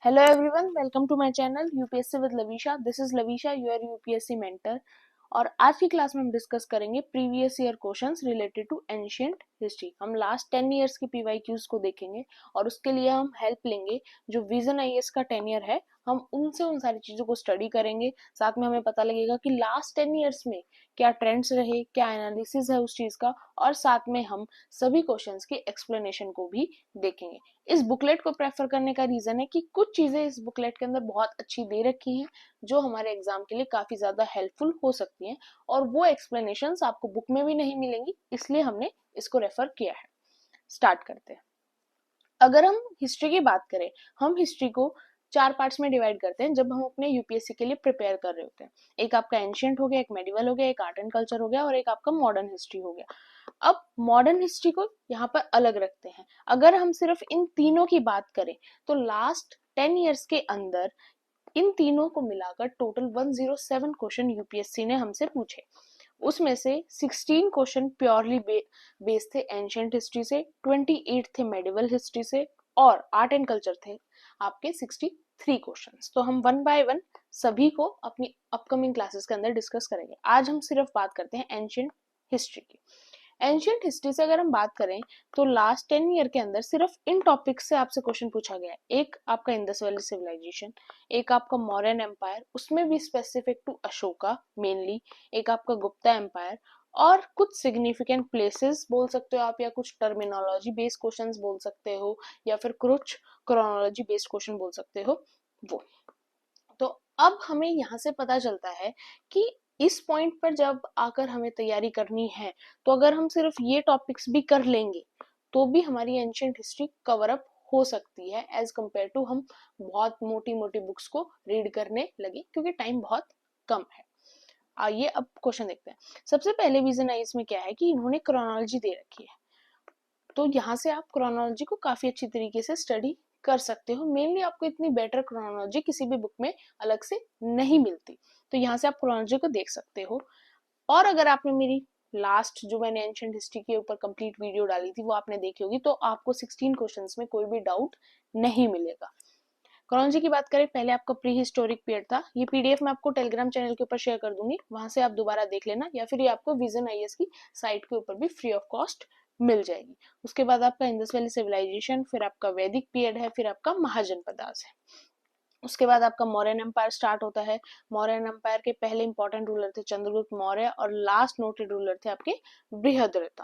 Hello everyone, welcome to my channel UPSC with Lavisha. This is Lavisha, your UPSC mentor. और आज की class में हम discuss करेंगे previous year questions related to ancient history. हम last 10 years की PYQs को देखेंगे और उसके लिए हम हेल्प लेंगे जो विजन आईएएस का 10 ईयर है, हम उनसे उन सारी चीजों को स्टडी करेंगे। साथ में हमें पता लगेगा कि लास्ट 10 इयर्स में क्या ट्रेंड्स रहे, क्या एनालिसिस है उस चीज का, और साथ में हम सभी क्वेश्चंस की एक्सप्लेनेशन को भी देखेंगे। इस बुकलेट को प्रेफर करने का रीजन है कि कुछ चीजें इस बुकलेट के अंदर बहुत अच्छी दे रखी हैं जो हमारे एग्जाम के लिए काफी ज्यादा हेल्पफुल हो सकती हैं, और वो एक्सप्लेनेशंस आपको बुक में भी नहीं मिलेंगी, इसलिए हमने इसको रेफर किया है। स्टार्ट करते हैं। अगर हम हिस्ट्री की बात करें, हम हिस्ट्री को 4 पार्ट्स में डिवाइड करते हैं जब हम अपने यूपीएससी के लिए प्रिपेयर कर रहे होते हैं। एक आपका एंशियंट हो गया, एक मेडिवल हो गया, एक आर्ट एंड कल्चर हो गया, और एक आपका मॉडर्न हिस्ट्री हो गया। अब मॉडर्न हिस्ट्री को यहाँ पर अलग रखते हैं। अगर हम सिर्फ इन तीनों की बात करें तो लास्ट 10 इयर्स के अंदर इन तीनों को मिलाकर टोटल 107 क्वेश्चन यूपीएससी ने हमसे पूछे। उसमें से 16 क्वेश्चन प्योरली बेस्ड थे एंशियंट हिस्ट्री से, 28 थे मेडिवल हिस्ट्री से, और आर्ट एंड कल्चर थे आपके 63 क्वेश्चंस। तो हम वन बाय वन सभी को अपनी अपकमिंग क्लासेस के अंदर डिस्कस करेंगे। आज हम सिर्फ बात करते हैं एंशियंट हिस्ट्री की। एंशियंट हिस्ट्री से अगर हम बात करें तो लास्ट 10 ईयर के अंदर सिर्फ इन टॉपिक्स से आपसे क्वेश्चन पूछा गया है। एक आपका इंडस वैली सिविलाइजेशन, एक आपका मौर्यन एम्पायर, उसमें भी स्पेसिफिक टू अशोका मेनली, एक आपका गुप्ता एम्पायर, और कुछ सिग्निफिकेंट प्लेसेस बोल सकते हो आप, या कुछ टर्मिनोलॉजी बेस्ड क्वेश्चंस बोल सकते हो, या फिर कुछ क्रोनोलॉजी बेस्ड क्वेश्चन बोल सकते हो वो। तो अब हमें यहाँ से पता चलता है कि इस पॉइंट पर जब आकर हमें तैयारी करनी है तो अगर हम सिर्फ ये टॉपिक्स भी कर लेंगे तो भी हमारी एंशियंट हिस्ट्री कवर अप हो सकती है एज कम्पेयर टू हम बहुत मोटी मोटी बुक्स को रीड करने लगे, क्योंकि टाइम बहुत कम है। आइए अब क्वेश्चन देखते हैं। सबसे पहले विजन आईएएस में क्या है कि इन्होंने क्रोनोलॉजी दे रखी है, तो यहाँ से आप क्रोनोलॉजी को काफी अच्छी तरीके से स्टडी कर सकते हो। मेनली आपको इतनी बेटर क्रोनोलॉजी किसी भी बुक में अलग से नहीं मिलती, तो यहाँ से आप क्रोनोलॉजी को देख सकते हो। और अगर आपने मेरी लास्ट जो मैंने एंशियंट हिस्ट्री के ऊपर कंप्लीट वीडियो डाली थी वो आपने देखी होगी, तो आपको 16 क्वेश्चंस में कोई भी डाउट नहीं मिलेगा। क्रोनोलॉजी की बात करें, पहले आपका प्री हिस्टोरिक पीरियड था। ये पीडीएफ मैं आपको टेलीग्राम चैनल के ऊपर शेयर कर दूंगी, वहां से आप दोबारा देख लेना, या फिर ये आपको विजन आईएएस की साइट के ऊपर भी फ्री ऑफ कॉस्ट मिल जाएगी। उसके बाद आपका इंडस वैली सिविलाइजेशन, फिर आपका वैदिक पीरियड है, फिर आपका महाजनपदास है। उसके बाद आपका मौर्यन एम्पायर स्टार्ट होता है। मौर्यन एम्पायर के पहले इंपॉर्टेंट रूलर थे चंद्रगुप्त मौर्य, और लास्ट नोटेड रूलर थे आपके बृहद्रथ।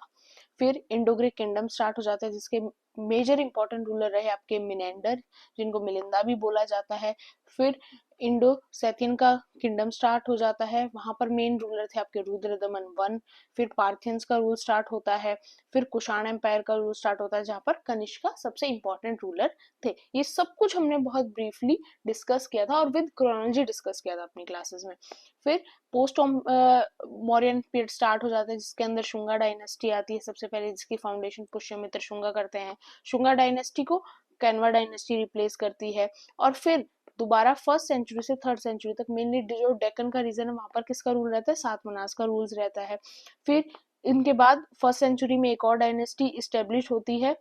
फिर इंडो ग्रीक किंगडम स्टार्ट हो जाता है, जिसके मेजर इंपॉर्टेंट रूलर रहे आपके मिनेंडर, जिनको मिलिंदा भी बोला जाता है। फिर इंडो सैथियन का किंगडम स्टार्ट हो जाता है, वहां पर मेन रूलर थे आपके रुद्रदमन वन। फिर पार्थियंस का रूल स्टार्ट होता है। फिर कुषाण एम्पायर का रूल स्टार्ट होता है, जहां पर कनिष्का सबसे इंपॉर्टेंट रूलर थे। ये सब कुछ हमने बहुत ब्रीफली डिस्कस किया था और विद क्रोनोलॉजी डिस्कस किया था अपनी क्लासेस में। फिर पोस्ट मौर्यन पीरियड स्टार्ट हो जाता है, जिसके अंदर शुंगा डायनेस्टी आती है सबसे पहले, जिसकी फाउंडेशन पुष्यमित्र शुंगा करते हैं। शुंगा डायनेस्टी को कैनवा डायनेस्टी रिप्लेस करती है। और फिर दोबारा फर्स्ट सेंचुरी से थर्ड सेंचुरी तक मेनली जो डेक्कन का रीजन है वहां पर किसका रूल रहता है, सातवाहनास का रूल्स रहता है। फिर इनके बाद फर्स्ट सेंचुरी में एक और डायनेस्टी स्टेब्लिश होती है,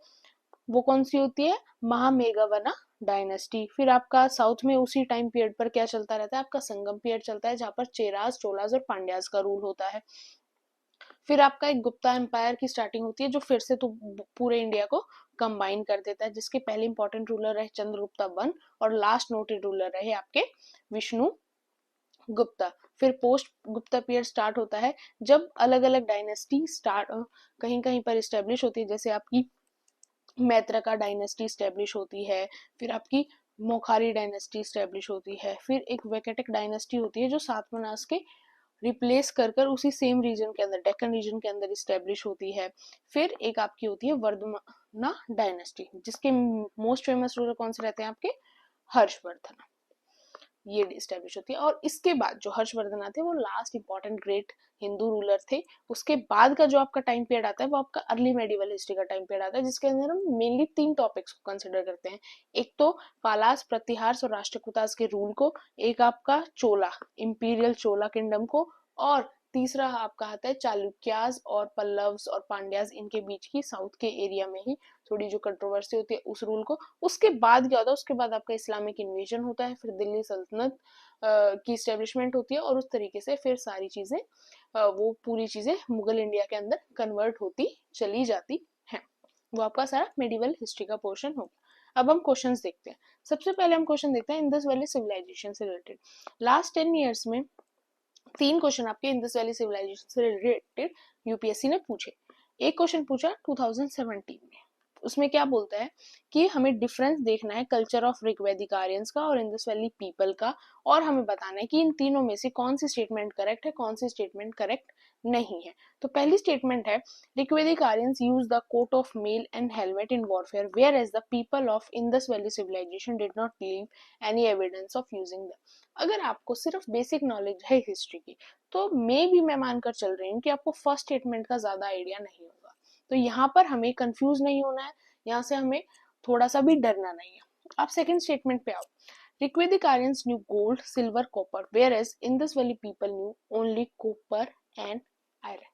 वो कौन सी होती है, महामेघवना डायनेस्टी। फिर आपका साउथ में उसी टाइम पीरियड पर क्या चलता रहता है, आपका संगम पीरियड चलता है, जहां पर चेराज, चोलाज और पांड्याज का रूल होता है। फिर आपका एक गुप्ता एम्पायर की स्टार्टिंग होती है, जो फिर से तो पूरे इंडिया को कंबाइन कर देता है, जिसके पहले इंपॉर्टेंट रूलर रहे चंद्रगुप्ता वन, और लास्ट नोटेड रूलर रहे आपके विष्णु गुप्ता। फिर पोस्ट गुप्ता पीरियड स्टार्ट होता है, जब अलग अलग डायनेस्टी स्टार्ट कहीं कहीं पर स्टेब्लिश होती है, जैसे आपकी मैत्रका डायनेस्टी स्टेब्लिश होती है, फिर आपकी मोखारी डायनेस्टी स्टेब्लिश होती है, फिर एक वेकेटिक डायनेस्टी होती है जो सातवाहनास के रिप्लेस कर उसी सेम रीजन के अंदर, डेक्कन रीजन के अंदर स्टेब्लिश होती है। फिर एक आपकी होती है वर्धमाना डायनेस्टी, जिसके मोस्ट फेमस रूलर कौन से रहते हैं आपके, हर्षवर्धन। ये स्टेब्लिश होती है। और इसके बाद जो हर्षवर्धन आते हैं वो last important great Hindu ruler थे। उसके बाद का जो आपका टाइम पीरियड आता है वो आपका अर्ली मेडिवल हिस्ट्री का टाइम पीरियड आता है, जिसके अंदर हम मेनली 3 टॉपिक्स को कंसिडर करते हैं। एक तो पालास, प्रतिहार्स और राष्ट्रकूटास के रूल को, एक आपका चोला इंपीरियल चोला किंगडम को, और तीसरा आपका आता है चालुक्यास और पल्लव्स और पांड्यास, इनके बीच की साउथ के एरिया में ही थोड़ी जो कंट्रोवर्सी होती है उस रूल को। उसके बाद क्या होता है, उसके बाद आपका इस्लामिक इन्वेजन होता है, फिर दिल्ली सल्तनत की स्टेब्लिशमेंट होती है और उस तरीके से फिर सारी चीजें वो पूरी चीजें मुगल इंडिया के अंदर कन्वर्ट होती चली जाती हैं। वो आपका सारा मेडिवल हिस्ट्री का पोर्शन होगा। अब हम क्वेश्चंस देखते हैं। सबसे पहले हम क्वेश्चन देखते हैं इंडस वैली सिविलाइजेशन से रिलेटेड। लास्ट 10 ईयर्स में 3 क्वेश्चन आपके इंडस वैली सिविलाइजेशन से रिलेटेड यूपीएससी ने पूछे। एक क्वेश्चन पूछा 2017 में, उसमें क्या बोलता है कि हमें डिफरेंस देखना है कल्चर ऑफ ऋग्वैदिक आर्यंस का और इंडस वैली पीपल का, और हमें बताना है कि इन तीनों में से कौन सी स्टेटमेंट करेक्ट है, कौन सी स्टेटमेंट करेक्ट नहीं है। तो पहली स्टेटमेंट है Rigvedic Aryans use the coat of mail and helmet in warfare whereas the people of Indus valley civilization did not leave any evidence of using the. अगर आपको सिर्फ बेसिक नॉलेज है हिस्ट्री की तो मैं मानकर चल रही हूँ कि आपको फर्स्ट स्टेटमेंट का ज्यादा आइडिया नहीं होगा। तो यहाँ पर हमें कंफ्यूज नहीं होना है, यहाँ से हमें थोड़ा सा भी डरना नहीं है। आप सेकंड स्टेटमेंट पे आओ। Rigvedic Aryans knew gold silver copper whereas Indus valley people knew only copper and iron.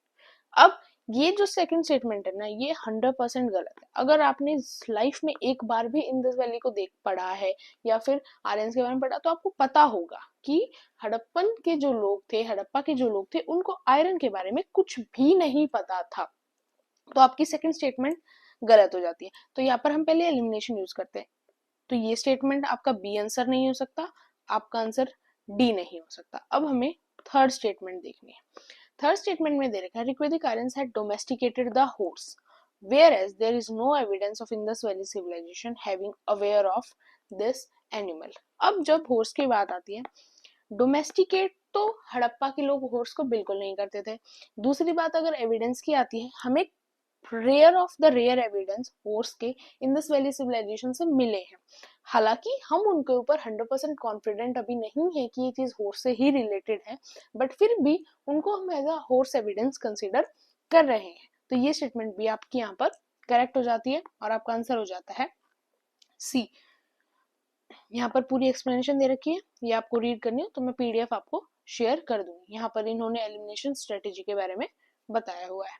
अब ये जो सेकंड स्टेटमेंट है ना, ये 100% गलत है। अगर आपने लाइफ में एक बार भी इंडस वैली को देख पढ़ा है या फिर आर्यंस के बारे में पढ़ा तो आपको पता होगा कि हड़प्पन के जो लोग थे, हड़प्पा के जो लोग थे, उनको आयरन के बारे में कुछ भी नहीं पता था। तो आपकी सेकंड स्टेटमेंट गलत हो जाती है। तो यहाँ पर हम पहले एलिमिनेशन यूज करते हैं। तो ये स्टेटमेंट आपका बी आंसर नहीं हो सकता, आपका आंसर डी नहीं हो सकता। अब हमें थर्ड स्टेटमेंट देखनी है। थर्ड स्टेटमेंट में दे रखा है Rigvedic Aryans had domesticated the horse whereas there is no evidence of Indus Valley civilization having aware of this animal। अब जब हॉर्स की बात आती है, डोमेस्टिकेट तो हड़प्पा के लोग हॉर्स को बिल्कुल नहीं करते थे। दूसरी बात अगर एविडेंस की आती है, हमें rare of the rare evidence horse के इंडस वैली सिविलाइजेशन से मिले हैं। हालांकि हम उनके ऊपर 100% कॉन्फिडेंट अभी नहीं है कि ये चीज हॉर्स से ही रिलेटेड है, बट फिर भी उनको हम as a horse evidence consider कर रहे हैं। तो ये स्टेटमेंट भी आपकी यहाँ पर करेक्ट हो जाती है और आपका आंसर हो जाता है सी। यहाँ पर पूरी एक्सप्लेनेशन दे रखी है, ये आपको रीड करनी हो तो मैं पीडीएफ आपको शेयर कर दूंगी। यहाँ पर इन्होंने एलिमिनेशन स्ट्रेटेजी के बारे में बताया हुआ है।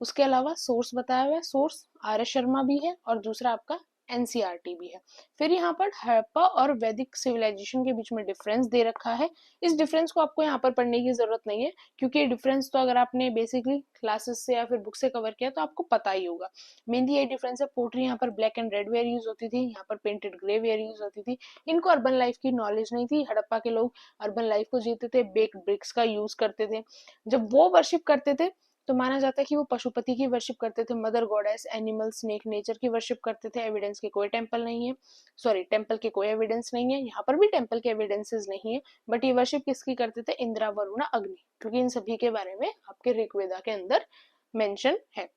उसके अलावा सोर्स बताया हुआ है, सोर्स आर एस शर्मा भी है और दूसरा आपका एनसीईआरटी भी है। फिर यहाँ पर हड़प्पा और वैदिक सिविलाइजेशन के बीच में डिफरेंस दे रखा है। इस डिफरेंस को आपको यहाँ पर पढ़ने की जरूरत नहीं है, क्योंकि ये डिफरेंस तो अगर आपने बेसिकली क्लासेस से या फिर बुक से कवर किया तो आपको पता ही होगा। मेनली ये डिफरेंस है, पोट्री यहाँ पर black and red ware use होती थी, यहाँ पर पेंटेड ग्रे वेयर यूज होती थी। इनको अर्बन लाइफ की नॉलेज नहीं थी। हड़प्पा के लोग अर्बन लाइफ को जीते थे, बेक्ड ब्रिक्स का यूज करते थे। जब वो वर्शिप करते थे तो माना जाता है कि वो पशुपति की वर्शिप करते थे, mother goddess, animal, snake, nature की वर्शिप करते थे। एविडेंस के कोई टेंपल नहीं है, सॉरी टेंपल के कोई एविडेंस नहीं है, यहाँ पर भी टेंपल के एविडेंसेस नहीं है, बट ये वर्शिप किसकी करते थे, इंद्रा, वरुणा, अग्नि, क्योंकि इन सभी के बारे में आपके ऋग्वेदा के अंदर मेंशन है।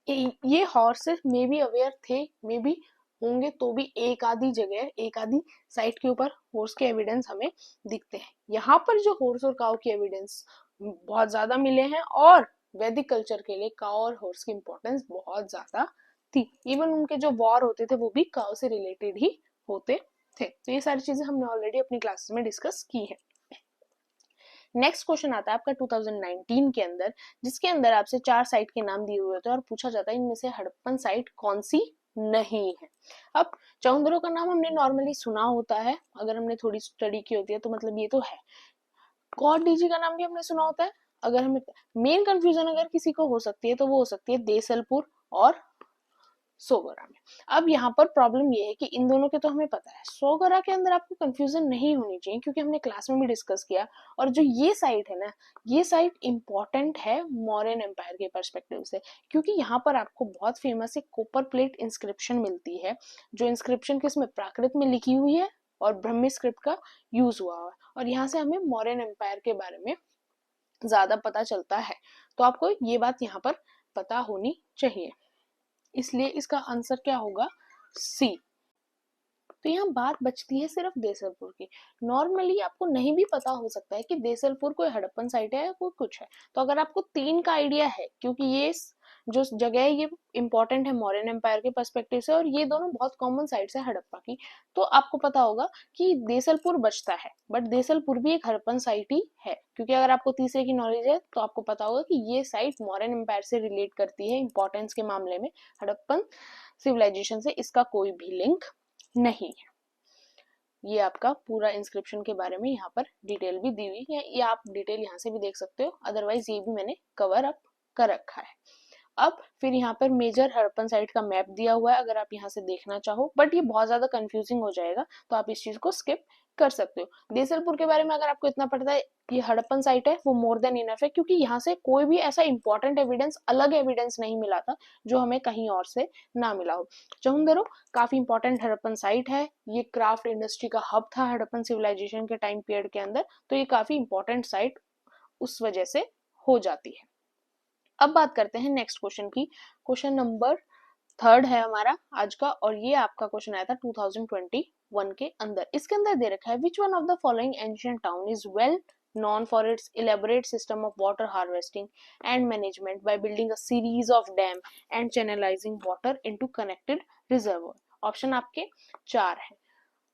ये हॉर्सेस में भी अवेयर थे, मे भी होंगे, तो भी एक आधी जगह, एक आधी साइट के ऊपर हॉर्स के एविडेंस हमें दिखते हैं। यहाँ पर जो हॉर्स और काउ की एविडेंस बहुत ज्यादा मिले हैं और वैदिक कल्चर के लिए काउ और हॉर्स की इंपॉर्टेंस बहुत ज्यादा थी। इवन उनके जो वॉर होते थे वो भी काउ से रिलेटेड ही होते थे। तो ये सारी चीजें हमने ऑलरेडी अपनी क्लासेस में डिस्कस की है। नेक्स्ट क्वेश्चन आता है आपका 2019 के अंदर, जिसके अंदर आपसे 4 साइट के नाम दिए हुए होते हैं और पूछा जाता है इनमें से हड़प्पन साइट कौन सी नहीं है। अब चौंदरों का नाम हमने नॉर्मली सुना होता है, अगर हमने थोड़ी स्टडी की होती है तो मतलब ये तो है। गॉड डीजी का नाम भी हमने सुना होता है। अगर हमें मेन कंफ्यूजन अगर किसी को हो सकती है तो वो हो सकती है देसलपुर और सोगरा में। अब यहाँ पर प्रॉब्लम ये है कि इन दोनों के तो हमें पता है, सोगरा के अंदर आपको कंफ्यूजन नहीं होनी चाहिए क्योंकि हमने क्लास में भी डिस्कस किया। और जो ये साइट है ना, ये साइट इंपॉर्टेंट है मौर्यन एम्पायर के पर्सपेक्टिव से, क्योंकि यहाँ पर आपको बहुत फेमस एक कॉपर प्लेट इंस्क्रिप्शन मिलती है, जो इंस्क्रिप्शन किसमें, प्राकृत में लिखी हुई है और ब्रह्मी स्क्रिप्ट का यूज हुआ है, और यहाँ से हमें मौर्यन एम्पायर के बारे में ज्यादा पता चलता है। तो आपको ये बात यहाँ पर पता होनी चाहिए, इसलिए इसका आंसर क्या होगा, सी। तो यहाँ बात बचती है सिर्फ देसलपुर की। नॉर्मली आपको नहीं भी पता हो सकता है कि देसलपुर कोई हड़प्पन साइट है या कोई कुछ है। तो अगर आपको 3 का आइडिया है, क्योंकि ये जो जगह है ये इंपॉर्टेंट है मौर्यन एम्पायर के पर्सपेक्टिव से, और ये दोनों बहुत कॉमन साइट्स है हड़प्पा की। तो आपको पता होगा कि देसलपुर बचता है, बट देसलपुर भी एक हड़प्पन साइट ही है, क्योंकि अगर आपको तीसरे की नॉलेज है तो आपको पता होगा कि ये साइट मौर्यन एम्पायर से रिलेट करती है इंपॉर्टेंस के मामले में। हड़प्पन सिविलाइजेशन से इसका कोई भी लिंक नहीं है। ये आपका पूरा इंस्क्रिप्शन के बारे में यहाँ पर डिटेल भी दी हुई है, ये आप डिटेल यहाँ से भी देख सकते हो, अदरवाइज ये भी मैंने कवर अप कर रखा है। अब फिर यहाँ पर मेजर हड़प्पन साइट का मैप दिया हुआ है, अगर आप यहाँ से देखना चाहो, बट ये बहुत ज्यादा कंफ्यूजिंग हो जाएगा तो आप इस चीज को स्किप कर सकते हो। देसलपुर के बारे में अगर आपको इतना पता है ये हड़प्पन साइट है वो मोर देन इनफ है, क्योंकि यहाँ से कोई भी ऐसा इंपॉर्टेंट एविडेंस, अलग एविडेंस नहीं मिला था जो हमें कहीं और से ना मिला हो। चहुंदरो काफी इंपॉर्टेंट हड़प्पन साइट है, ये क्राफ्ट इंडस्ट्री का हब था हड़प्पन सिविलाइजेशन के टाइम पीरियड के अंदर, तो ये काफी इंपॉर्टेंट साइट उस वजह से हो जाती है। अब बात करते हैं नेक्स्ट क्वेश्चन की। क्वेश्चन नंबर 3 है हमारा आज का, और ये आपका क्वेश्चन आया था 2021 के अंदर। इसके अंदर दे रखा है which one of the following ancient town is well known for its elaborate system of water harvesting and management by building a series of dam and channelizing water into connected reservoir। Option आपके 4 है।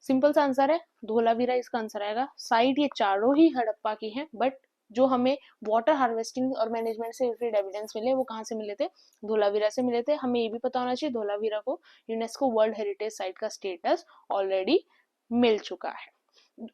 Simple सा answer है धोलावीरा इसका answer आएगा। Site ये चारों ही हड़प्पा की हैं, बट जो हमें वाटर हार्वेस्टिंग और मैनेजमेंट से रिलेटेड एविडेंस मिले वो कहाँ से मिले थे? धोलावीरा से मिले थे। हमें ये भी पता होना चाहिए धोलावीरा को यूनेस्को वर्ल्ड हेरिटेज साइट का स्टेटस ऑलरेडी मिल चुका है।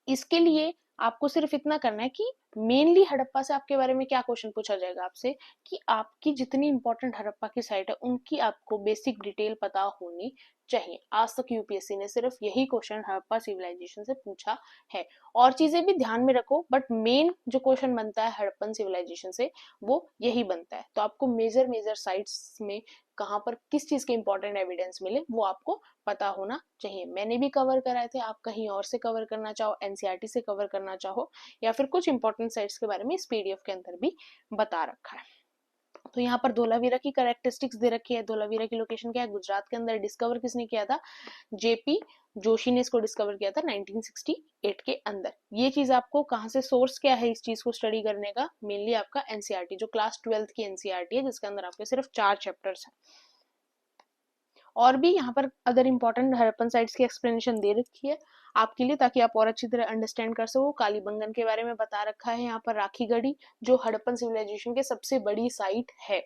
इसके लिए आपको सिर्फ इतना करना है कि मेनली हड़प्पा से आपके बारे में क्या क्वेश्चन पूछा जाएगा आपसे, कि आपकी जितनी इंपॉर्टेंट हड़प्पा की साइट है उनकी आपको बेसिक डिटेल पता होनी चाहिए। आज तक यूपीएससी ने सिर्फ यही क्वेश्चन हड़प्पा सिविलाइजेशन से पूछा है, और चीजें भी ध्यान में रखो, बट मेन जो क्वेश्चन बनता है हड़प्पन सिविलाइजेशन से वो यही बनता है। तो आपको मेजर मेजर साइट्स में कहाँ पर किस चीज के इंपॉर्टेंट एविडेंस मिले वो आपको पता होना चाहिए। मैंने भी कवर कराए थे, आप कहीं और से कवर करना चाहो, एनसीईआरटी से कवर करना चाहो, या फिर कुछ इंपॉर्टेंट साइट्स के बारे में इस पीडीएफ के अंदर भी बता रखा है। तो यहाँ पर धोलावीरा की कैरेक्टरिस्टिक्स दे रखी है। धोलावीरा की लोकेशन क्या है? गुजरात के अंदर। डिस्कवर किसने किया था? जेपी जोशी ने इसको डिस्कवर किया था 1968 के अंदर। ये चीज आपको कहाँ से, सोर्स क्या है इस चीज को स्टडी करने का? मेनली आपका एनसीईआरटी, जो क्लास 12th की एनसीईआरटी है, जिसके अंदर आपके सिर्फ 4 चैप्टर्स हैं। और भी यहाँ पर अदर इंपॉर्टेंट हड़प्पन साइट्स की एक्सप्लेनेशन दे रखी है आपके लिए, ताकि आप और अच्छी तरह अंडरस्टैंड कर सको। कालीबंगन के बारे में बता रखा है यहाँ पर। राखीगढ़ी जो हड़प्पन सिविलाइजेशन के सबसे बड़ी साइट है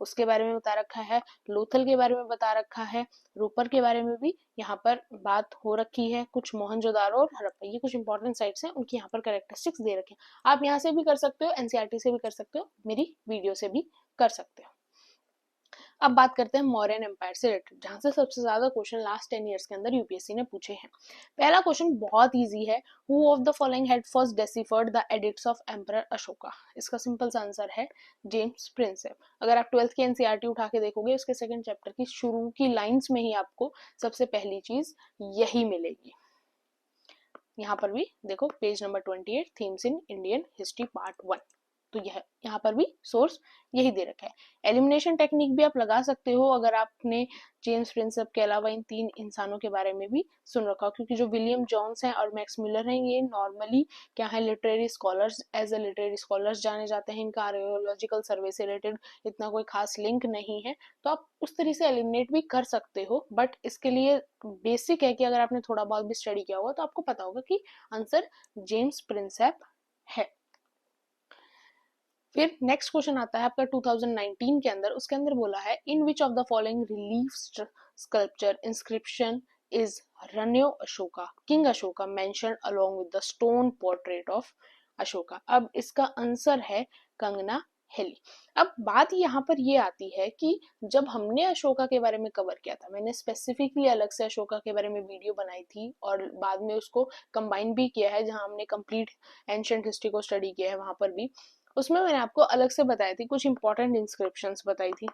उसके बारे में बता रखा है। लोथल के बारे में बता रखा है। रोपर के बारे में भी यहाँ पर बात हो रखी है। कुछ मोहनजोदारो और हड़प्पा, ये कुछ इंपॉर्टेंट साइट्स हैं, उनकी यहाँ पर कैरेक्टरिस्टिक्स दे रखे हैं। आप यहाँ से भी कर सकते हो, एनसीईआरटी से भी कर सकते हो, मेरी वीडियो से भी कर सकते हो। अब बात करते हैं मौर्यन एम्पायर से रिलेटेड, जहां से सबसे ज्यादा क्वेश्चन लास्ट 10 इयर्स के अंदर यूपीएससी ने पूछे हैं। पहला क्वेश्चन बहुत इजी है, who of the following had first deciphered the addicts of emperor Ashoka? इसका सिंपल सा आंसर है जेम्स प्रिंसेप। अगर आप 12th की एनसीईआरटी उठा के देखोगे उसके सेकंड चैप्टर की शुरू की लाइंस में ही आपको सबसे पहली चीज यही मिलेगी। यहाँ पर भी देखो page number 28, themes in Indian history part 1, तो यह यहाँ पर भी सोर्स यही दे रखा है। एलिमिनेशन टेक्निक भी आप लगा सकते हो अगर आपने जेम्स प्रिंसेप के अलावा इन 3 इंसानों के बारे में भी सुन रखा हो, क्योंकि जो विलियम जॉन्स हैं और मैक्स मिलर हैं ये नॉर्मली क्या है, literary scholars, as a literary scholars जाने जाते हैं। इनका आर्कियोलॉजिकल सर्वे से रिलेटेड इतना कोई खास लिंक नहीं है, तो आप उस तरह से एलिमिनेट भी कर सकते हो, बट इसके लिए बेसिक है कि अगर आपने थोड़ा बहुत भी स्टडी किया होगा तो आपको पता होगा कि आंसर जेम्स प्रिंसेप है। फिर नेक्स्ट क्वेश्चन आता है आपका 2019 के अंदर, उसके अंदर बोला है in which of the following relief sculpture inscription is Ranyo Ashoka king Ashoka mentioned along with the stone portrait of Ashoka? अब इसका आंसर है कंगना हेली। अब बात यहाँ पर ये आती है कि जब हमने अशोका के बारे में कवर किया था, मैंने स्पेसिफिकली अलग से अशोका के बारे में वीडियो बनाई थी और बाद में उसको कंबाइन भी किया है, जहां हमने कंप्लीट एंशिएंट हिस्ट्री को स्टडी किया है वहां पर भी। उसमें मैंने आपको अलग से बताई थी, कुछ इंपॉर्टेंट इंस्क्रिप्शंस बताई थी,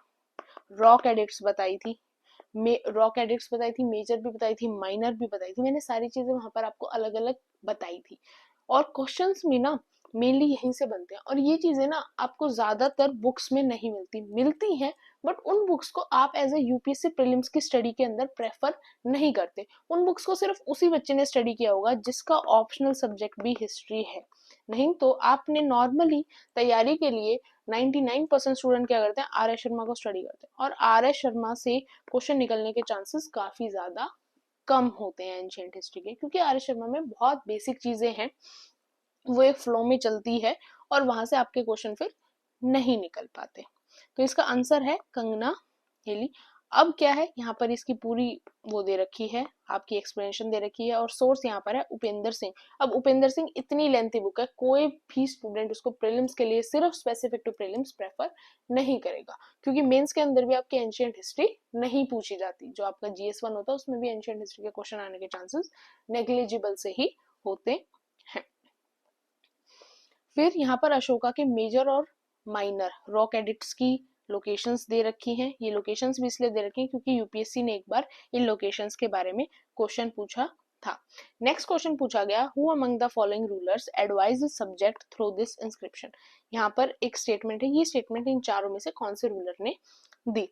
रॉक एडिक्ट्स बताई थी, मेजर भी बताई थी, माइनर भी बताई थी। मैंने सारी चीजें वहां पर आपको अलग अलग बताई थी, और क्वेश्चंस में ना मेनली यहीं से बनते हैं। और ये चीजें ना आपको ज्यादातर बुक्स में नहीं मिलती हैं, बट उन बुक्स को आप एज ए यूपीएससी प्रीलिम्स की स्टडी के अंदर प्रेफर नहीं करते। उन बुक्स को सिर्फ उसी बच्चे ने स्टडी किया होगा जिसका ऑप्शनल सब्जेक्ट भी हिस्ट्री है। नहीं तो आपने नॉर्मली तैयारी के लिए 99% स्टूडेंट क्या करते हैं, आर एस शर्मा को स्टडी करते हैं, और आर एस शर्मा से क्वेश्चन निकलने के चांसेस काफी ज्यादा कम होते हैं एंशिएंट हिस्ट्री के, क्योंकि आर एस शर्मा में बहुत बेसिक चीजें हैं, वो एक फ्लो में चलती है और वहां से आपके क्वेश्चन फिर नहीं निकल पाते। तो इसका आंसर है कंगना हेली। अब क्या है, यहाँ पर इसकी पूरी वो दे रखी है, आपकी एक्सप्लेनेशन दे रखी है, और सोर्स यहाँ पर है उपेंद्र सिंह। अब उपेंद्र सिंह इतनी लेंथी बुक है, कोई भी स्टूडेंट उसको प्रीलिम्स के लिए सिर्फ स्पेसिफिक टू प्रीलिम्स प्रेफर नहीं करेगा, क्योंकि मेंस के अंदर भी आपकी एंशिएंट हिस्ट्री नहीं पूछी जाती। जो आपका GS1 होता है उसमें भी एंशिएंट हिस्ट्री के क्वेश्चन आने के चांसेस नेग्लिजिबल से ही होते हैं। फिर यहाँ पर अशोका के मेजर और माइनर रॉक एडिक्ट्स की लोकेशंस दे रखी हैं। ये लोकेशंस भी इसलिए दे रखी हैं क्योंकि यूपीएससी ने एक बार इन लोकेशंस के बारे में क्वेश्चन पूछा था। नेक्स्ट क्वेश्चन पूछा गया, who among the following rulers advise subject through this inscription. यहाँ पर एक स्टेटमेंट है, ये स्टेटमेंट इन चारों में से कौन से रूलर ने दी।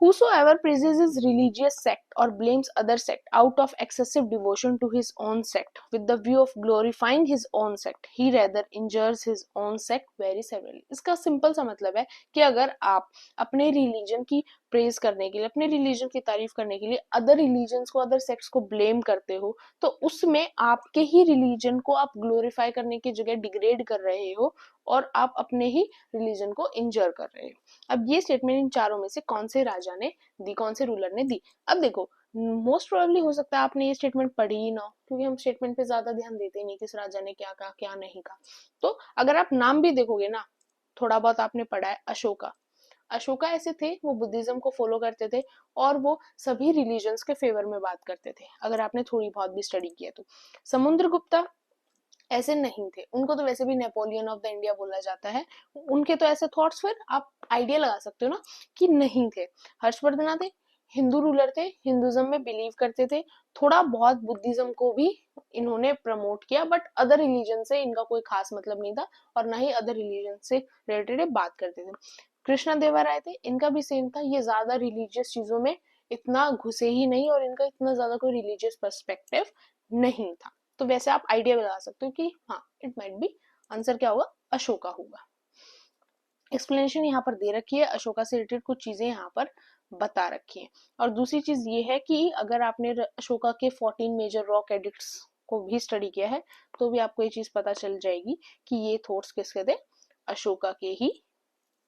Whosoever praises his religious sect or blames other sect out of excessive devotion to his own sect with the view of glorifying his own sect, he rather injures his own sect very severely। इसका simple सा मतलब है कि अगर आप अपने religion की praise करने के लिए, अपने रिलीजन की तारीफ करने के लिए अदर रिलीजन्स को, अदर सेक्ट्स को ब्लेम करते हो, तो उसमें आपके ही रिलीजन को आप ग्लोरीफाई करने की जगह डिग्रेड कर रहे हो और आप अपने ही रिलीजन को इंजर कर रहे हो। अब ये स्टेटमेंट इन चारों में से कौन से राजा ने दी, कौन से रूलर ने दी। अब देखो, मोस्ट प्रोबेबली हो सकता है आपने ये स्टेटमेंट पढ़ी ही ना हो, क्योंकि हम स्टेटमेंट पे ज्यादा ध्यान देते ही नहीं किस राजा ने क्या कहा क्या नहीं कहा। तो अगर आप नाम भी देखोगे ना, थोड़ा बहुत आपने पढ़ा है अशोका। अशोका ऐसे थे, वो बुद्धिज्म को फॉलो करते थे और वो सभी रिलीजन्स के फेवर में बात करते थे, अगर आपने थोड़ी बहुत भी स्टडी किया तो। समुद्रगुप्ता ऐसे नहीं थे, उनको तो वैसे भी नेपोलियन ऑफ द इंडिया बोला जाता है, उनके तो ऐसे थॉट्स फिर आप आइडिया लगा सकते हो ना कि नहीं थे। हर्षवर्धन थे, हिंदू रूलर थे, हिंदुज्म में बिलीव करते थे, थोड़ा बहुत बुद्धिज्म को भी इन्होंने प्रमोट किया, बट अदर रिलीजन से इनका कोई खास मतलब नहीं था और ना ही अदर रिलीजन से रिलेटेड बात करते थे। कृष्णा देवराय थे, इनका भी सेम था, ये ज्यादा रिलीजियस चीजों में इतना घुसे ही नहीं और इनका इतना ज्यादा कोई रिलीजियस पर्सपेक्टिव नहीं था। तो वैसे आप आइडिया लगा सकते हो कि हाँ, इट माइट बी आंसर क्या होगा, अशोका होगा। एक्सप्लेनेशन यहाँ पर दे रखी है, अशोका से रिलेटेड कुछ चीजें यहाँ पर बता रखी है। और दूसरी चीज ये है कि अगर आपने अशोका के 14 मेजर रॉक एडिक्ट्स को भी स्टडी किया है तो भी आपको ये चीज पता चल जाएगी कि ये थॉट्स किसके थे, अशोका के ही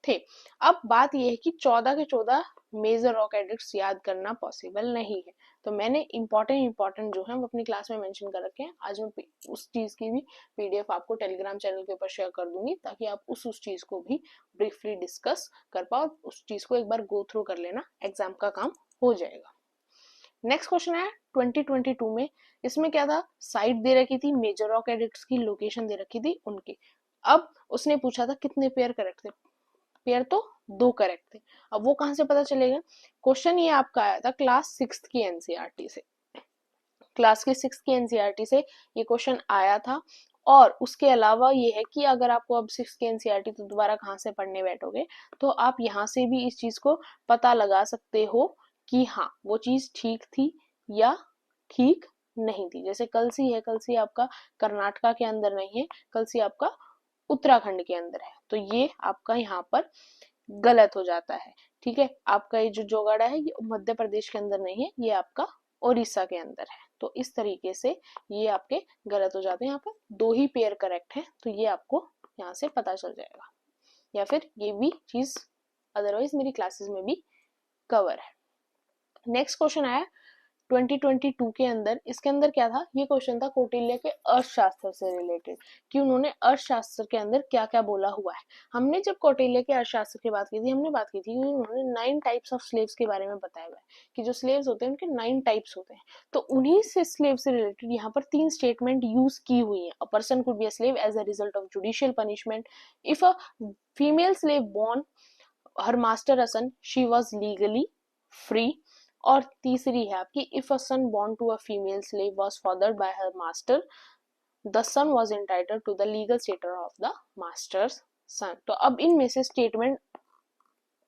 थे। अब बात यह है कि 14 के 14 मेजर रॉक एडिक्ट्स याद करना पॉसिबल नहीं है, तो मैंने इंपॉर्टेंट जो है वो अपनी क्लास में मेंशन कर रखे हैं। आज मैं उस चीज की भी PDF आपको टेलीग्राम चैनल के ऊपर शेयर कर दूंगी, ताकि आप उस चीज को भी ब्रीफली डिस्कस कर पाओ, उस चीज को एक बार गो थ्रू कर लेना, एग्जाम का काम हो जाएगा। नेक्स्ट क्वेश्चन है 2022 में, इसमें क्या था, साइट दे रखी थी, मेजर रॉक एडिक्ट्स की लोकेशन दे रखी थी उनकी। अब उसने पूछा था कितने पेयर करेक्ट थे, पेयर तो 2 करेक्ट थे। अब वो कहां से पता चलेगा, क्वेश्चन ये आपका आया था क्लास 6 की एनसीईआरटी से, क्लास की 6 की एनसीईआरटी से ये क्वेश्चन आया था। और उसके अलावा ये है कि अगर आपको अब 6 की एनसीईआरटी तो दोबारा कहाँ से पढ़ने बैठोगे, तो आप यहाँ से भी इस चीज को पता लगा सकते हो कि हाँ वो चीज ठीक थी या ठीक नहीं थी। जैसे कलसी है, कलसी आपका कर्नाटका के अंदर नहीं है, कलसी आपका उत्तराखंड के अंदर है, तो ये आपका यहाँ पर गलत हो जाता है। ठीक है, आपका ये जो जोगाड़ा है ये मध्य प्रदेश के अंदर नहीं है, ये आपका उड़ीसा के अंदर है। तो इस तरीके से ये आपके गलत हो जाते हैं, यहाँ पर 2 ही पेयर करेक्ट है, तो ये आपको यहाँ से पता चल जाएगा। या फिर ये भी चीज अदरवाइज मेरी क्लासेस में भी कवर है। नेक्स्ट क्वेश्चन आया 2022 के अंदर, इसके अंदर क्या था, ये क्वेश्चन था कौटिल्य के अर्थशास्त्र से रिलेटेड, कि उन्होंने अर्थशास्त्र के अंदर क्या क्या बोला हुआ है। हमने जब कौटिल्य के अर्थशास्त्र की बात की थी, हमने बात की थी कि उन्होंने 9 टाइप्स ऑफ स्लेव्स के बारे में बताया हुआ है, कि जो स्लेव्स होते हैं उनके 9 टाइप्स होते हैं। तो उन्हीं से स्लेव से रिलेटेड यहाँ पर 3 स्टेटमेंट यूज की हुई है। A person could be a slave as a result of judicial punishment, if a female slave born her master a son she was legally free. और तीसरी है आपकी, if a son born to a female slave was fathered by her master, the son was entitled to the legal status of the master's son। तो अब इनमें से statement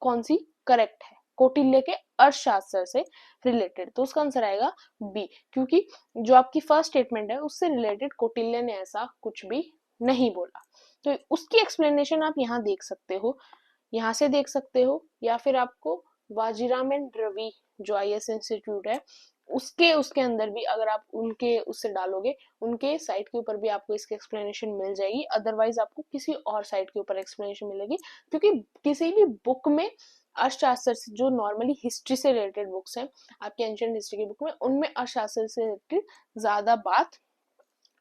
कौन C correct है कौटिल्य के अर्थशास्त्र से रिलेटेड, तो उसका आंसर आएगा बी, क्योंकि जो आपकी फर्स्ट स्टेटमेंट है उससे रिलेटेड कौटिल्य ने ऐसा कुछ भी नहीं बोला। तो उसकी एक्सप्लेनेशन आप यहाँ देख सकते हो, यहाँ से देख सकते हो, या फिर आपको वाजीराम एंड रवि जो IS इंस्टीट्यूट है उसके अंदर भी अगर आप उनके उससे डालोगे, उनके साइट के ऊपर भी आपको इसकी एक्सप्लेनेशन मिल जाएगी। अदरवाइज आपको किसी और साइट के ऊपर एक्सप्लेनेशन मिलेगी, क्योंकि किसी भी बुक में अर्थशास्त्र से जो नॉर्मली हिस्ट्री से रिलेटेड बुक्स हैं, आपके एंशिएंट हिस्ट्री की बुक में, उनमें अर्थशास्त्र से रिलेटेड ज्यादा बात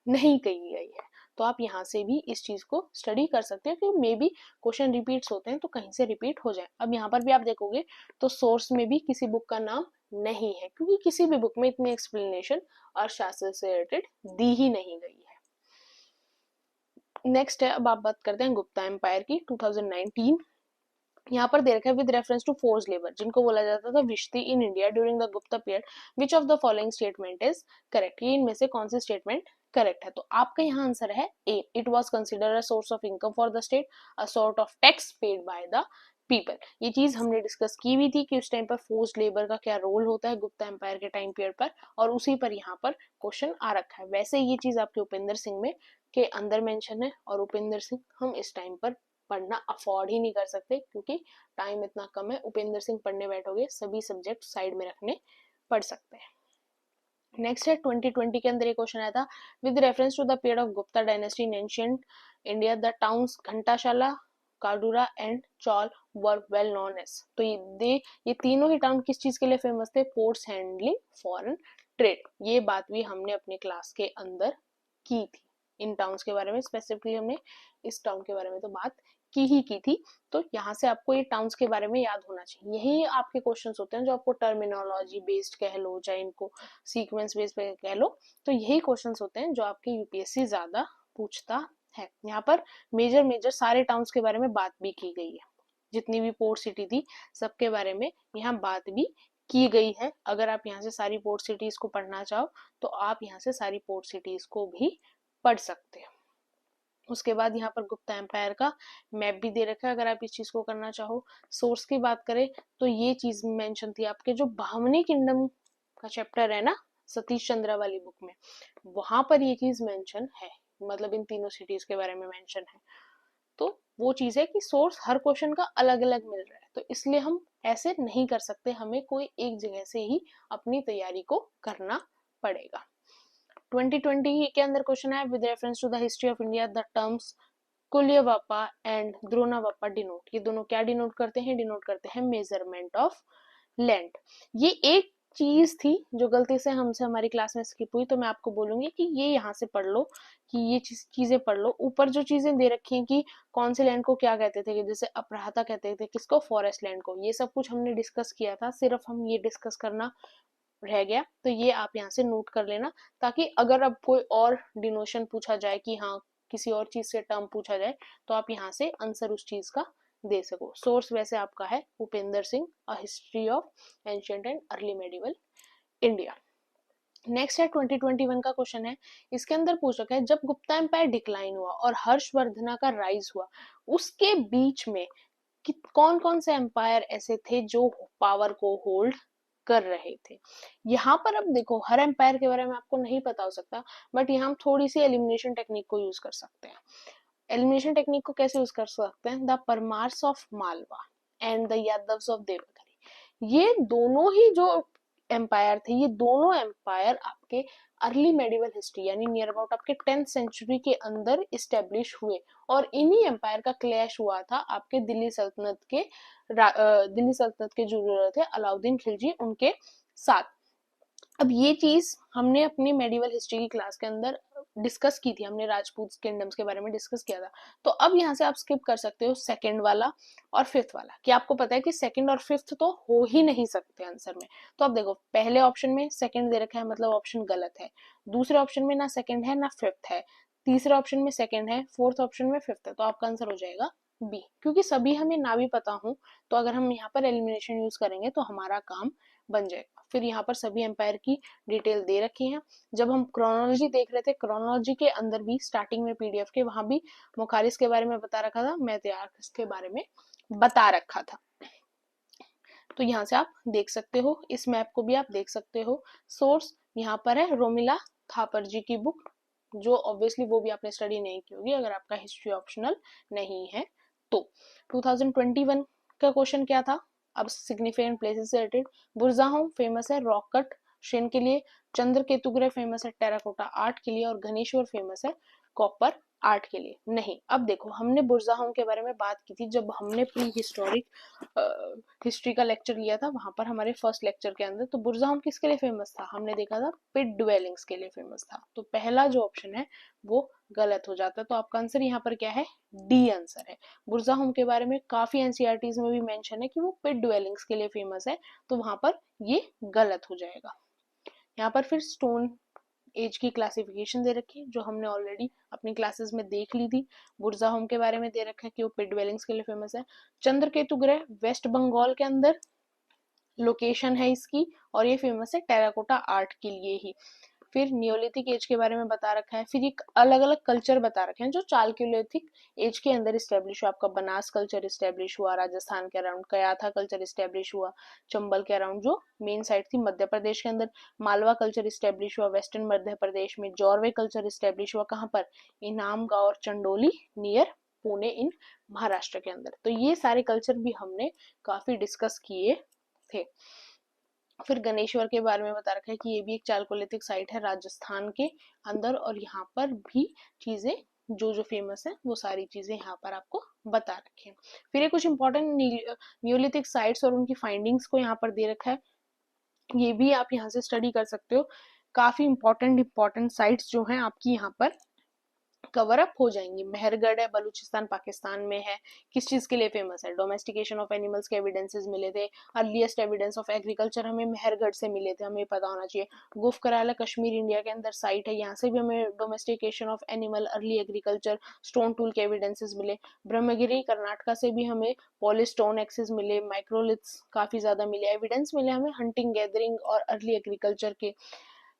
नहीं कही गई है। तो आप यहाँ से भी इस चीज को स्टडी कर सकते हैं कि मे बी क्वेश्चन रिपीट्स होते हैं तो कहीं से रिपीट हो जाए। अब यहाँ पर भी आप देखोगे तो सोर्स में भी किसी बुक का नाम नहीं है, क्योंकि किसी भी बुक में इतनी एक्सप्लेनेशन अर्थशास्त्र से रिलेटेड दी ही नहीं गई है। नेक्स्ट है, अब आप बात करते हैं गुप्ता एम्पायर की 2019। यहाँ पर दे रखा है with reference to force labour, जिनको बोला जाता था vishti in India during the Gupta period, which of the following statement is correct. ये इनमें से कौन सी स्टेटमेंट करेक्ट है? तो आपका यहाँ आंसर है A, it was considered a source of income for the state, a sort of tax paid by the people. ये चीज हमने डिस्कस की हुई थी कि उस टाइम पर फोर्स लेबर का क्या रोल होता है गुप्ता एम्पायर के टाइम पीरियड पर, और उसी पर यहाँ पर क्वेश्चन आ रखा है। वैसे ये चीज आपके उपेंद्र सिंह में के अंदर मेंशन है, और उपेंद्र सिंह हम इस टाइम पर पढ़ना अफोर्ड ही नहीं कर सकते, क्योंकि टाइम इतना कम है। उपेंद्र सिंह पढ़ने बैठोगे सभी सब्जेक्ट साइड में रखने पड़ सकते हैं। नेक्स्ट है 2020 के अंदर एक क्वेश्चन आया था, with reference to the period of Gupta dynasty in ancient India the towns Ghantashala, Kadura and Chaul were well known as. तो ये तीनों ही टाउन किस चीज के लिए फेमस थे? Ports handling foreign trade. ये बात भी हमने अपने क्लास के अंदर की थी। इन टाउन्स के बारे में स्पेसिफिकली हमने इस टाउन के बारे में तो बात की थी। तो यहाँ से आपको ये टाउन्स के बारे में याद होना चाहिए। यही आपके क्वेश्चंस होते हैं जो आपको टर्मिनोलॉजी बेस्ड कह लो, चाहे इनको सीक्वेंस बेस्ड पे कह लो, तो यही क्वेश्चंस होते हैं जो आपके यूपीएससी ज्यादा पूछता है। यहाँ पर मेजर सारे टाउन्स के बारे में बात भी की गई है, जितनी भी पोर्ट सिटी थी सबके बारे में यहाँ बात भी की गई है। अगर आप यहाँ से सारी पोर्ट सिटीज को पढ़ना चाहो तो आप यहाँ से सारी पोर्ट सिटीज को भी पढ़ सकते हैं। उसके बाद यहाँ पर गुप्ता एम्पायर का मैप भी दे रखा है, अगर आप इस चीज को करना चाहो। सोर्स की बात करें तो ये चीज मेंशन थी आपके जो बहमनी किंगडम का चैप्टर है ना सतीश चंद्रा वाली बुक में, वहां पर ये चीज मेंशन है, मतलब इन तीनों सिटीज के बारे में मेंशन है। तो वो चीज है कि सोर्स हर क्वेश्चन का अलग अलग मिल रहा है, तो इसलिए हम ऐसे नहीं कर सकते, हमें कोई एक जगह से ही अपनी तैयारी को करना पड़ेगा। 2020 के अंदर क्वेश्चन है, with reference to the history of India the terms Kulyavapa and Dronavapa denote. ये दोनों क्या डिनोट करते हैं? डिनोट करते हैं मेजरमेंट ऑफ लैंड। ये एक चीज थी जो गलती से हमसे हमारी क्लास में स्किप हुई, तो मैं आपको बोलूंगी कि ये यहाँ से पढ़ लो, कि ये चीजें पढ़ लो। ऊपर जो चीजें दे रखी हैं कि कौन से लैंड को क्या कहते थे, कि जैसे अपराहता कहते थे किसको? फॉरेस्ट लैंड को। ये सब कुछ हमने डिस्कस किया था, सिर्फ हम ये डिस्कस करना रह गया, तो ये आप यहाँ से नोट कर लेना, ताकि अगर अब कोई और डिनोशन पूछा जाए कि हाँ किसी और चीज से टर्म पूछा जाए तो आप यहाँ से आंसर उस चीज का दे सको। सोर्स वैसे आपका है Upendra Singh, a history of ancient and early medieval India. Next है 2021 का क्वेश्चन है, इसके अंदर पूछ रखा है, जब गुप्ता एम्पायर डिक्लाइन हुआ और हर्षवर्धना का राइज हुआ, उसके बीच में कि कौन कौन से एम्पायर ऐसे थे जो पावर को होल्ड कर रहे थे। यहाँ पर अब देखो, हर एम्पायर के बारे में आपको नहीं पता हो सकता, बट यहाँ हम थोड़ी सी एलिमिनेशन टेक्निक को यूज कर सकते हैं। एलिमिनेशन टेक्निक को कैसे यूज कर सकते हैं? The Paramaras of Malwa and the Yadavas of Devagiri, ये दोनों ही जो एम्पायर थे, ये दोनों एम्पायर आपके अर्ली मेडिवल हिस्ट्री यानी नियर अबाउट आपके 10th सेंचुरी के अंदर इस्टेब्लिश हुए, और इन्हीं एम्पायर का क्लैश हुआ था आपके दिल्ली सल्तनत के जो रूलर थे अलाउद्दीन खिलजी उनके साथ। अब ये चीज हमने अपनी मेडिवल हिस्ट्री की क्लास के अंदर डिस्कस की थी, हमने राजपूत किंगडम्स के बारे में डिस्कस किया था। तो अब यहाँ से आप स्किप कर सकते हो सेकंड वाला और फिफ्थ वाला, कि आपको पता है कि सेकंड और फिफ्थ तो हो ही नहीं सकते आंसर में। तो अब देखो, पहले ऑप्शन में सेकंड दे रखा है, मतलब ऑप्शन गलत है। दूसरे ऑप्शन में ना सेकंड है ना फिफ्थ है। तीसरे ऑप्शन में सेकंड है, फोर्थ ऑप्शन में फिफ्थ है, तो आपका आंसर हो जाएगा बी। क्योंकि सभी हमें ना भी पता हो तो अगर हम यहाँ पर एलिमिनेशन यूज करेंगे तो हमारा काम बन जाएगा। फिर यहाँ पर सभी एम्पायर की डिटेल दे रखी है। जब हम क्रोनोलॉजी देख रहे थे, क्रोनोलॉजी के अंदर भी स्टार्टिंग में पीडीएफ के वहां भी मुखारिस के बारे में बता रखा था, मैथियार्कस के बारे में बता रखा था। तो यहाँ से आप देख सकते हो, इस मैप को भी आप देख सकते हो। सोर्स यहाँ पर है रोमिला थापर जी की बुक जो ऑब्वियसली वो भी आपने स्टडी नहीं की होगी अगर आपका हिस्ट्री ऑप्शनल नहीं है तो। 2021 का क्वेश्चन क्या था, अब सिग्निफिकेंट प्लेसेस से रिलेटेड। बुरजाहोम फेमस है रॉक कट शेन के लिए, चंद्र केतुग्रह फेमस है टेराकोटा आर्ट के लिए, और घनेश्वर फेमस है कॉपर आर्ट के लिए। नहीं, अब देखो हमने बुरजाहोम के बारे में बात की थी जब हमने प्री हिस्टोरिक हिस्ट्री का लेक्चर लिया था, वहां पर हमारे फर्स्ट लेक्चर के अंदर। तो बुरजाहोम किसके लिए फेमस था, हमने देखा था पिट ड्वेलिंग्स के लिए फेमस था। तो पहला जो ऑप्शन है वो गलत हो जाता है, तो आपका आंसर यहाँ पर क्या है, डी आंसर है। बुरजाहोम के बारे में काफी एनसीईआरटीज में भी मेंशन है कि वो पिट ड्वेलिंग्स के लिए फेमस है, तो वहां पर ये गलत हो जाएगा। यहाँ पर फिर स्टोन एज की क्लासिफिकेशन दे रखी है जो हमने ऑलरेडी अपनी क्लासेस में देख ली थी। बुरजाहोम के बारे में दे रखा है कि वो पिट ड्वेलिंग्स के लिए फेमस है। चंद्रकेतु ग्रह वेस्ट बंगाल के अंदर लोकेशन है इसकी, और ये फेमस है टेराकोटा आर्ट के लिए ही। फिर नियोलिथिक एज के बारे में बता रखा है। फिर एक अलग अलग कल्चर बता रखे हैं जो चालकोलिथिक एज के अंदर स्टेब्लिश हुआ। आपका बनास कल्चर स्टेब्लिश हुआ, राजस्थान के अराउंड कयाथा कल्चर स्टेब्लिश हुआ, चंबल के अराउंड जो मेन साइड थी मध्य प्रदेश के अंदर। मालवा कल्चर स्टेब्लिश हुआ वेस्टर्न मध्य प्रदेश में। जॉर्वे कल्चर स्टेब्लिश हुआ कहाँ पर, इनाम गांव और चंडोली नियर पुणे इन महाराष्ट्र के अंदर। तो ये सारे कल्चर भी हमने काफी डिस्कस किए थे। फिर गणेश्वर के बारे में बता रखा है कि ये भी एक चालकोलिथिक साइट है राजस्थान के अंदर, और यहाँ पर भी चीजें जो जो फेमस है वो सारी चीजें यहाँ पर आपको बता रखे हैं। फिर ये कुछ इंपॉर्टेंट न्यूलिथिक साइट्स और उनकी फाइंडिंग्स को यहाँ पर दे रखा है, ये भी आप यहाँ से स्टडी कर सकते हो। काफी इंपॉर्टेंट साइट्स जो हैं आपकी यहाँ पर कवर अप हो जाएंगी। मेहरगढ़ है बलूचिस्तान पाकिस्तान में है, किस चीज के लिए फेमस है, डोमेस्टिकेशन ऑफ एनिमल्स के एविडेंसेस मिले थे। अर्लीस्ट एविडेंस ऑफ एग्रीकल्चर हमें मेहरगढ़ से मिले थे, हमें पता होना चाहिए। गुफ कराला कश्मीर इंडिया के अंदर साइट है, यहाँ से भी हमें domestication of animal early agriculture stone tool के एविडेंसेस मिले। ब्रह्मगिरी कर्नाटका से भी हमें पॉलीस्टोन एक्सेस मिले, माइक्रोलिथ्स काफी ज्यादा मिले, एविडेंस मिले हमें हंटिंग गैदरिंग और अर्ली एग्रीकल्चर के।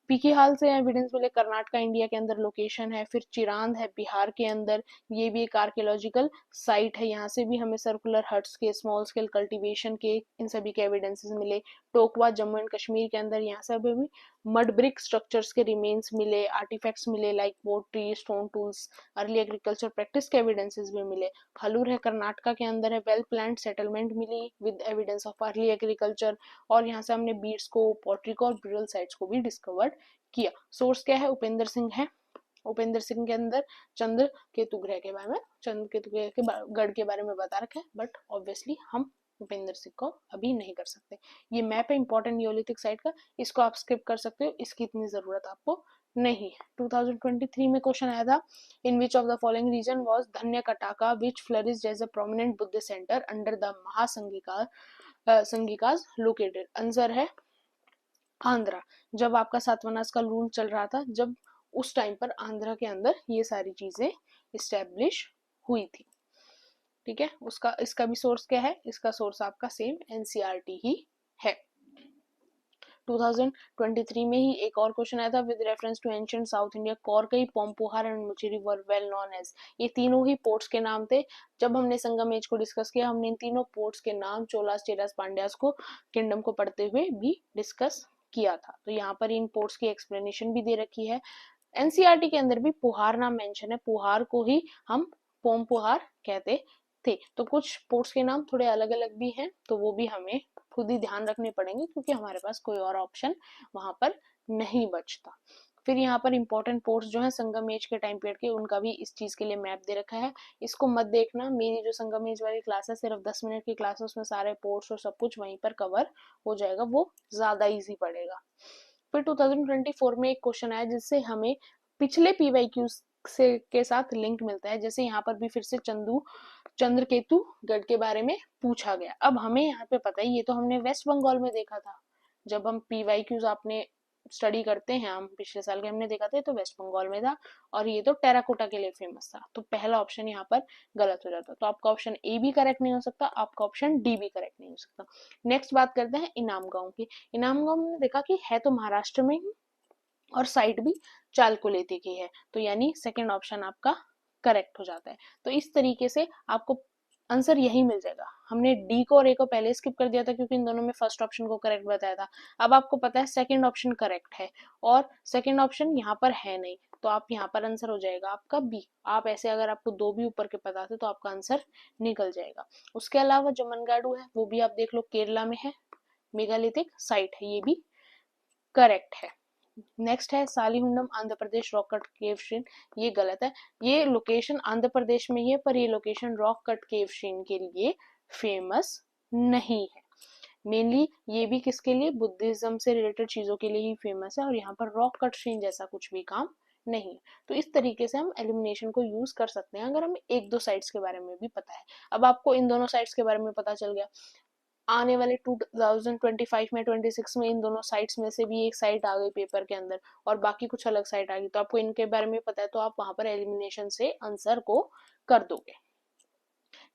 पीकीहाल से एविडेंस मिले, कर्नाटका इंडिया के अंदर लोकेशन है। फिर चिरांद है बिहार के अंदर, ये भी एक आर्कियोलॉजिकल साइट है, यहाँ से भी हमें सर्कुलर हट्स के स्मॉल स्केल कल्टीवेशन के इन सभी के एविडेंसेस मिले। टोकवा जम्मू एंड कश्मीर के अंदर, यहाँ से भी मड ब्रिक स्ट्रक्चर्स के रिमेन्स मिले, आर्टिफैक्ट्स मिले like pottery stone tools, early agriculture practice के एविडेंसेस भी मिले। फलूर है कर्नाटका के अंदर है, वेल प्लान्ड सेटलमेंट मिली with evidence of early agriculture, और यहाँ से हमने बीड्स को, पोट्री को और ब्यूरल साइट्स को भी डिस्कवर किया। सोर्स क्या है, उपेंद्र सिंह है। उपेंद्र सिंह के अंदर चंद्र केतु ग्रह के बारे में, चंद्र केतु ग्रह के गढ़ के बारे में बता रखा है, बट ऑब्वियसली हम उपेंद्र सिंह को अभी नहीं कर सकते। ये मैप है इंपॉर्टेंट नियोलिथिक साइट का, इसको आप स्किप कर सकते हो, इसकी इतनी जरूरत आपको नहीं है। 2023 में क्वेश्चन आया था, in which of the following region was Dhanyakataka which flourished as a prominent Buddhist centre under the Mahasanghika Sanghikas located. Answer है आंध्रा। जब आपका सातवानास का रूल चल रहा था, जब उस टाइम पर आंध्रा के अंदर ये सारी चीजें इस्टेब्लिश हुई थी। ठीक है, उसका इसका भी सोर्स क्या है, इसका सोर्स आपका सेम एनसीईआरटी ही है। 2023 में ही एक और क्वेश्चन आया था, with reference to ancient south India Korkai Poompuhar and Muchiri were well known as. ये तीनों ही पोर्ट्स के नाम थे। जब हमने संगम एज को डिस्कस किया, हमने इन तीनों पोर्ट्स के नाम चोलास चेरास पांड्यास को किंगडम को पढ़ते हुए भी डिस्कस किया था। तो यहाँ पर इन पोर्ट्स की एक्सप्लेनेशन भी दे रखी है। एनसीईआरटी के अंदर भी पुहार नाम मेंशन है, पुहार को ही हम पोम्पुहार कहते थे। तो कुछ पोर्ट्स के नाम थोड़े अलग अलग भी हैं, तो वो भी हमें खुद ही ध्यान रखने पड़ेंगे क्योंकि हमारे पास कोई और ऑप्शन वहां पर नहीं बचता। फिर यहाँ पर इंपॉर्टेंट पोर्ट्स जो है संगम एज के टाइम पीरियड के, उनका भी इस चीज के लिए मैप दे रखा है। इसको मत देखना, मेरी जो संगम एज वाली क्लास है सिर्फ 10 मिनट की क्लास है, उसमें सारे पोर्ट्स और सब कुछ वहीं पर कवर हो जाएगा, वो ज्यादा इजी पड़ेगा। फिर 2024 में एक क्वेश्चन आया जिससे हमें पिछले पीवाईक्यू से के साथ लिंक मिलता है। जैसे यहाँ पर भी फिर से चंद्रकेतु गढ़ के बारे में पूछा गया। अब हमें यहाँ पे पता है, ये तो हमने वेस्ट बंगाल में देखा था, जब हम पीवाईक्यूज आपने स्टडी करते हैं, हम पिछले साल के हमने देखा था, तो वेस्ट बंगाल में था, और ये तो टेराकोटा के लिए फेमस था। तो पहला ऑप्शन यहाँ पर गलत हो जाता, तो आपका ऑप्शन ए भी करेक्ट नहीं हो सकता, आपका ऑप्शन डी भी करेक्ट नहीं हो सकता। नेक्स्ट बात करते हैं इनाम गांव की। इनाम गांव में देखा कि है तो महाराष्ट्र में ही, और साइट भी चालकोलेती की है, तो यानी सेकेंड ऑप्शन आपका करेक्ट हो जाता है। तो इस तरीके से आपको आंसर यही मिल जाएगा। हमने डी को और ए को पहले स्किप कर दिया था क्योंकि इन दोनों में फर्स्ट ऑप्शन को करेक्ट बताया था। अब आपको पता है सेकंड ऑप्शन करेक्ट है, और सेकंड ऑप्शन यहाँ पर है नहीं, तो आप यहाँ पर आंसर हो जाएगा आपका बी। आप ऐसे अगर आपको दो भी ऊपर के पता थे तो आपका आंसर निकल जाएगा। उसके अलावा जो मनगाडू है वो भी आप देख लो, केरला में है, मेगालिथिक साइट है, ये भी करेक्ट है। नेक्स्ट है सालीहुंडम Andhra Pradesh rock cut cave श्रेन, ये गलत है। ये लोकेशन आंध्र प्रदेश में ही है पर ये लोकेशन रॉक कट केव श्रेन के लिए फेमस नहीं है। मेनली ये भी किसके लिए, बुद्धिज्म से रिलेटेड चीजों के लिए ही फेमस है, और यहाँ पर रॉक कट श्रेन जैसा कुछ भी काम नहीं है। तो इस तरीके से हम एलिमिनेशन को यूज कर सकते हैं अगर हमें एक दो साइट्स के बारे में भी पता है। अब आपको इन दोनों साइट्स के बारे में पता चल गया, आने वाले 2025 में 26 में इन दोनों साइट्स में से भी एक साइट आ गई पेपर के अंदर और बाकी कुछ अलग साइट आ गई, तो आपको इनके बारे में पता है तो आप वहां पर एलिमिनेशन से आंसर को कर दोगे।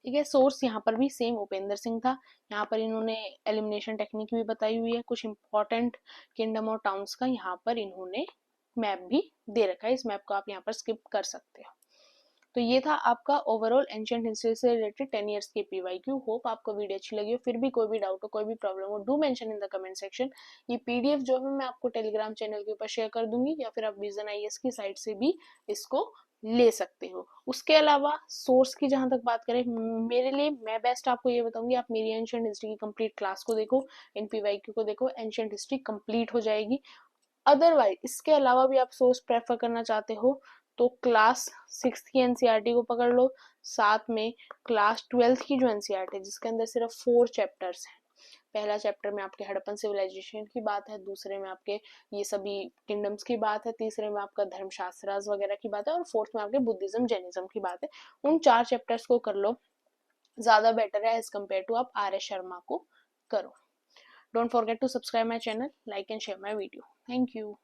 ठीक है, सोर्स यहाँ पर भी सेम उपेंद्र सिंह था। यहाँ पर इन्होंने एलिमिनेशन टेक्निक भी बताई हुई है, कुछ इंपॉर्टेंट किंगडम और टाउन्स का यहाँ पर इन्होंने मैप भी दे रखा है, इस मैप को आप यहाँ पर स्किप कर सकते हो। तो ये था आपका ओवरऑल एंशिएंट हिस्ट्री से रिलेटेड 10 इयर्स की पीवाईक्यू। होप आपको वीडियो अच्छी लगी हो। फिर भी कोई भी डाउट हो, कोई भी प्रॉब्लम हो, do mention in the comment section. ये पीडीएफ जो है मैं आपको टेलीग्राम चैनल के ऊपर शेयर कर दूंगी, या फिर आप विजन आईएएस की साइट से भी इसको ले सकते हो। उसके अलावा सोर्स की जहां तक बात करें, मेरे लिए मैं बेस्ट आपको ये बताऊंगी, आप मेरी एंशिएंट हिस्ट्री की कंप्लीट क्लास को देखो, इन पीवाईक्यू को देखो, एंशिएंट हिस्ट्री कंप्लीट हो जाएगी। अदरवाइज इसके अलावा भी आप सोर्स प्रेफर करना चाहते हो तो क्लास 6 की एनसीईआरटी को पकड़ लो, साथ में क्लास 12 की जो एनसीईआरटी है जिसके अंदर सिर्फ 4 चैप्टर्स हैं। पहला चैप्टर में आपके हड़प्पन सिविलाइजेशन की बात है, दूसरे में आपके ये सभी किंगडम्स की बात है, तीसरे में आपका धर्मशास्त्र वगैरह की बात है, और फोर्थ में आपके बुद्धिज्म जैनिज्म की बात है। उन 4 चैप्टर्स को कर लो, ज्यादा बेटर है एज कम्पेयर टू आप आर एस शर्मा को करो। Don't forget to subscribe my channel, like and share my video. Thank you.